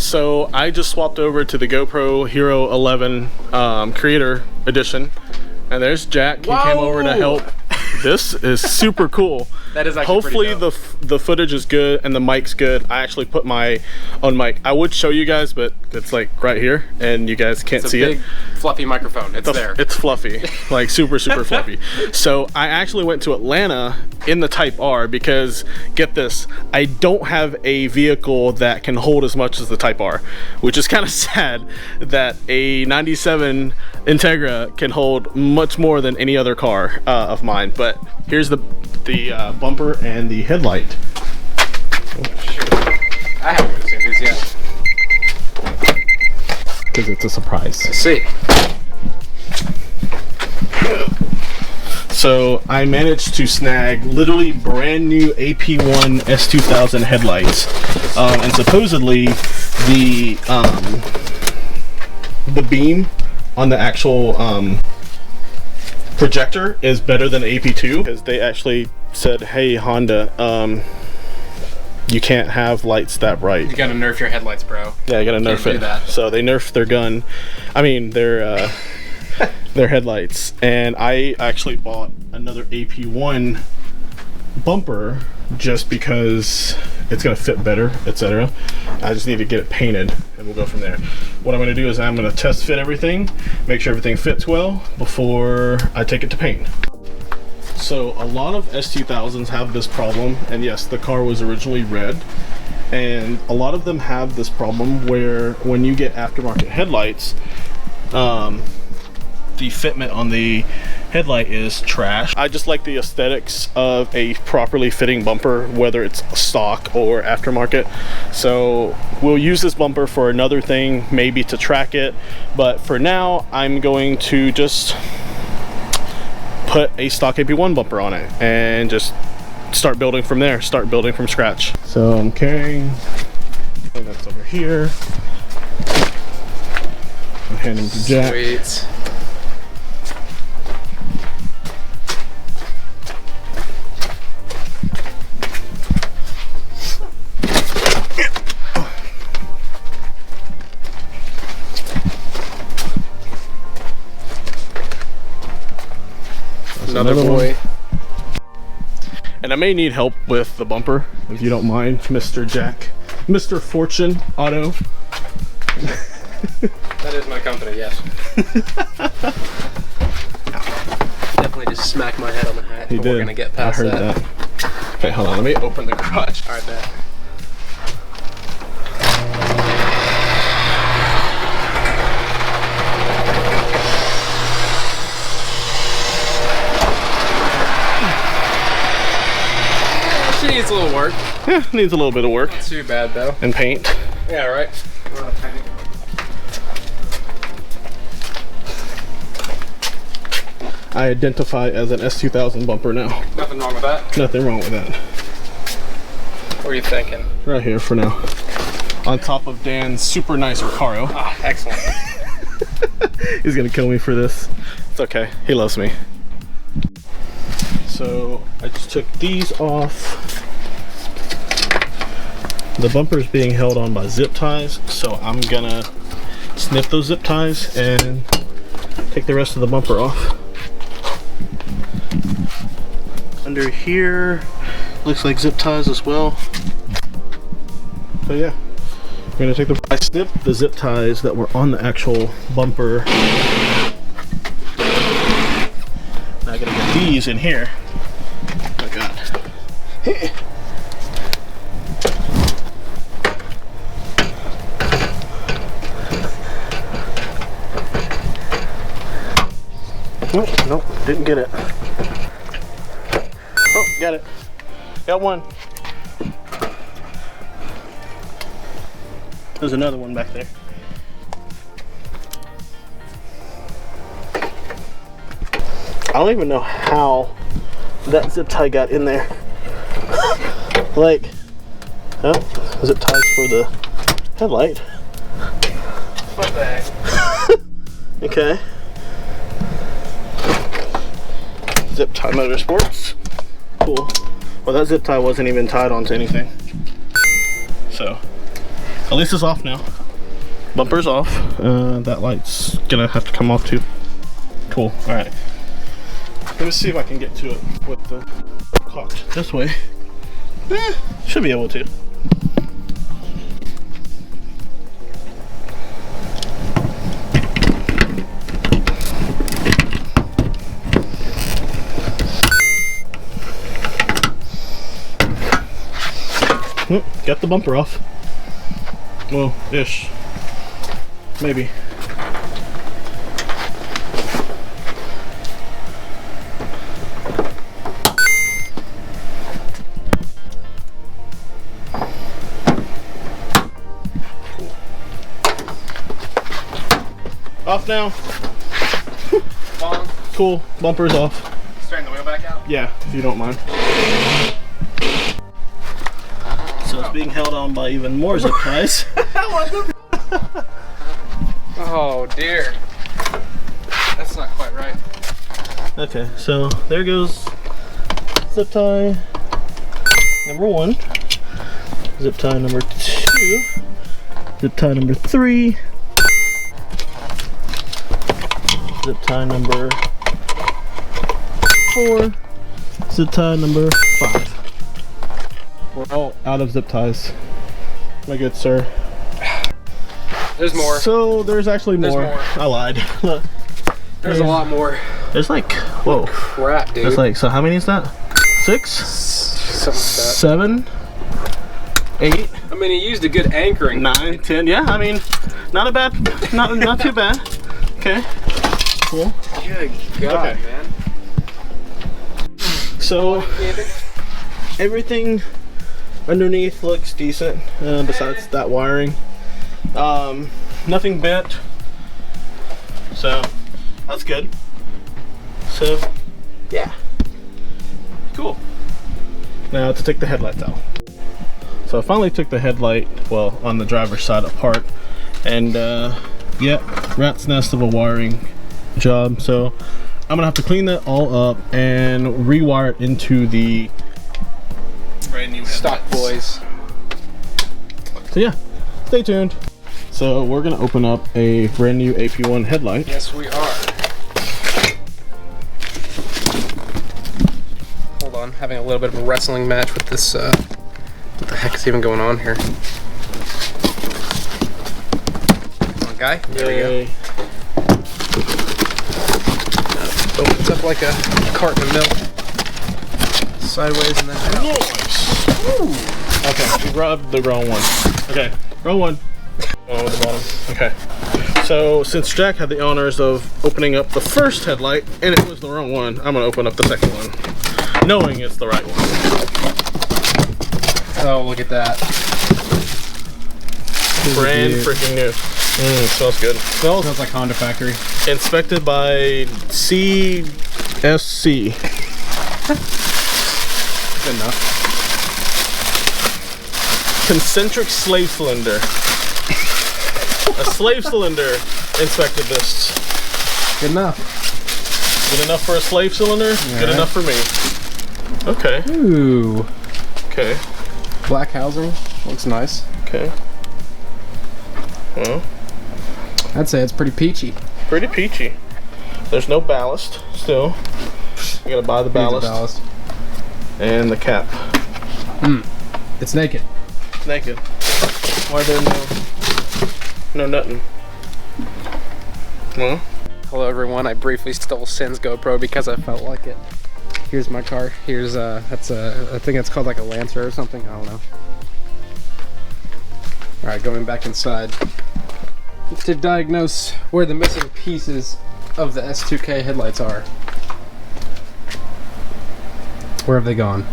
So I just swapped over to the GoPro Hero 11 Creator Edition, and there's Jack. He came over to help. This is super cool. That is actually hopefully the footage is good and the mic's good. I actually put my own mic. I would show you guys, but it's like right here and you guys can't see it. It's a big fluffy microphone. It's there. It's fluffy, like super fluffy. So I actually went to Atlanta in the Type R because, get this, I don't have a vehicle that can hold as much as the Type R, which is kind of sad that a 97 Integra can hold much more than any other car of mine. But here's the bumper and the headlight. I haven't seen these yet. Because it's a surprise. I see. So I managed to snag literally brand new AP1 S2000 headlights, and supposedly the beam on the actual projector is better than AP2, because they actually said, hey Honda, you can't have lights that bright. You gotta nerf your headlights, bro. Yeah, you gotta nerf it. That. So they nerfed their gun. I mean, their headlights. And I actually bought another AP1 bumper just because it's gonna fit better, etc. I just need to get it painted and we'll go from there. What I'm gonna do is I'm gonna test fit everything, make sure everything fits well before I take it to paint. So a lot of S2000s have this problem, and yes, the car was originally red, and a lot of them have this problem where when you get aftermarket headlights, the fitment on the headlight is trash. I just like the aesthetics of a properly fitting bumper, whether it's stock or aftermarket. So we'll use this bumper for another thing, maybe to track it, but for now I'm going to just put a stock AP1 bumper on it and just start building from there, start building from scratch. So I'm carrying, and that's over here. I'm handing to Jack. Sweet. Another boy. And I may need help with the bumper, if you don't mind, Mr. Jack. Mr. Fortune Auto. That is my company, yes. Definitely just smacked my head on the hat. He did. We're gonna get past I heard that. Okay, hold on, let me open the garage. Alright, bet. Needs a little work. Yeah, needs a little bit of work. Not too bad though. And paint. Yeah, right. I identify as an S2000 bumper now. Nothing wrong with that? Nothing wrong with that. What are you thinking? Right here for now. On top of Dan's super nice Recaro. Ah, excellent. He's gonna kill me for this. It's okay, he loves me. So I just took these off. The bumper's being held on by zip ties, so I'm gonna snip those zip ties and take the rest of the bumper off. Under here looks like zip ties as well. So yeah, I'm gonna take I snipped the zip ties that were on the actual bumper. Now I gotta get these in here. Oh my god. Oh, nope, didn't get it. Oh, got it. Got one. There's another one back there. I don't even know how that zip tie got in there. Like, oh, zip ties for the headlight. What the heck? Okay. Zip tie motorsports. Cool. Well, that zip tie wasn't even tied onto anything. So, At least it's off now. Bumper's off. That light's gonna have to come off too. Cool. All right. Let me see if I can get to it with the cocked this way. Should be able to. Got the bumper off. Well, ish. Maybe. Cool. Off now. Cool. Bumper's off. Straighten the wheel back out? Yeah, if you don't mind. So it's being held on by even more zip ties. Oh dear. That's not quite right. Okay, so there goes zip tie number 1, zip tie number 2, zip tie number 3, zip tie number 4, zip tie number 5. We're all out of zip ties, my good sir. There's more. So there's actually more. There's more. I lied. There's a lot more. There's like, whoa. Crap, dude. There's like, so how many is that? 6? Something like that. 7? 8? I mean, he used a good anchoring. 9, 10. Yeah, I mean, not a bad, not too bad. Okay. Cool. Good God, Okay. man. So everything underneath looks decent, besides that wiring. Nothing bent, so that's good. So yeah, cool. Now to take the headlights out. So I finally took the headlight, well, on the driver's side apart, and yeah, rat's nest of a wiring job. So I'm gonna have to clean that all up and rewire it into the brand new Stock boys. So yeah, stay tuned. So we're gonna open up a brand new AP1 headlight. Yes, we are. Hold on, having a little bit of a wrestling match with this. What the heck is even going on here? Come on, guy. There we go. Opens up like a carton of milk. Sideways and then out. Nice. Okay, we rubbed the wrong one. Okay, wrong one. Oh, the bottom. Okay. So since Jack had the honors of opening up the first headlight and it was the wrong one, I'm gonna open up the second one, knowing it's the right one. Oh, look at that. Brand freaking new. Smells good. Smells like Honda factory. Inspected by CSC. Good enough. Concentric slave cylinder. A slave cylinder inspected this. Good enough. Good enough for a slave cylinder? Yeah. Good enough for me. Okay. Ooh. Okay. Black housing. Looks nice. Okay. Well, I'd say it's pretty peachy. pretty peachy. There's no ballast still. You gotta buy the ballast. And the cap. It's naked. Naked. Why there no nothing? Well. Hello everyone, I briefly stole Sin's GoPro because I felt like it. Here's my car. Here's I think it's called like a Lancer or something, I don't know. Alright, going back inside to diagnose where the missing pieces of the S2K headlights are. Where have they gone?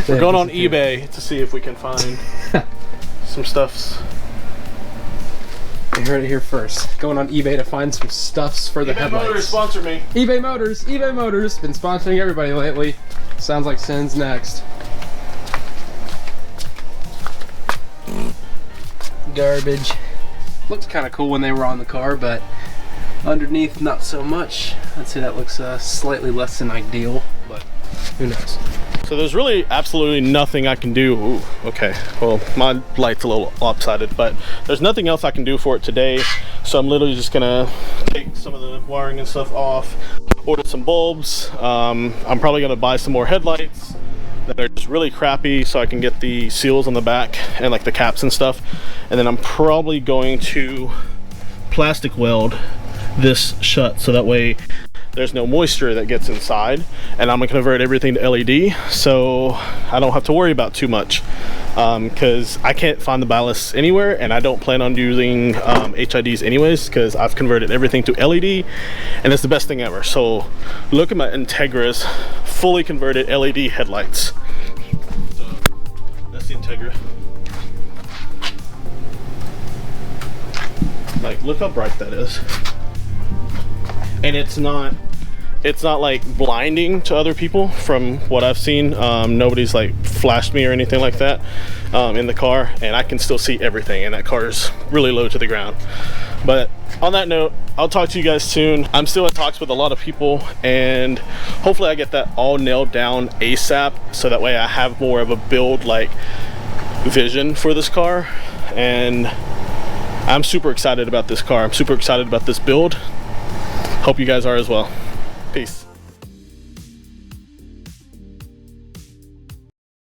We're going on eBay to see if we can find some stuffs. You heard it here first. Going on eBay to find some stuffs for the headlights. eBay Motors, sponsor me. eBay Motors, eBay Motors, been sponsoring everybody lately. Sounds like Sin's next. Garbage. Looks kind of cool when they were on the car, but underneath not so much. I'd say that looks slightly less than ideal, but Who knows? So there's really absolutely nothing I can do. Ooh, okay, well, my light's a little lopsided, but there's nothing else I can do for it today. So I'm literally just gonna take some of the wiring and stuff off, order some bulbs. I'm probably gonna buy some more headlights that are just really crappy so I can get the seals on the back and like the caps and stuff. And then I'm probably going to plastic weld this shut so that way there's no moisture that gets inside, and I'm gonna convert everything to LED so I don't have to worry about too much, because I can't find the ballast anywhere, and I don't plan on using HIDs anyways, because I've converted everything to LED and it's the best thing ever. So look at my Integra's fully converted LED headlights. So that's the Integra. Like, look how bright that is. And it's not like blinding to other people from what I've seen. Nobody's like flashed me or anything like that in the car, and I can still see everything, and that car is really low to the ground. But on that note, I'll talk to you guys soon. I'm still in talks with a lot of people, and hopefully I get that all nailed down ASAP, so that way I have more of a build like vision for this car. And I'm super excited about this car. I'm super excited about this build. Hope you guys are as well. Peace.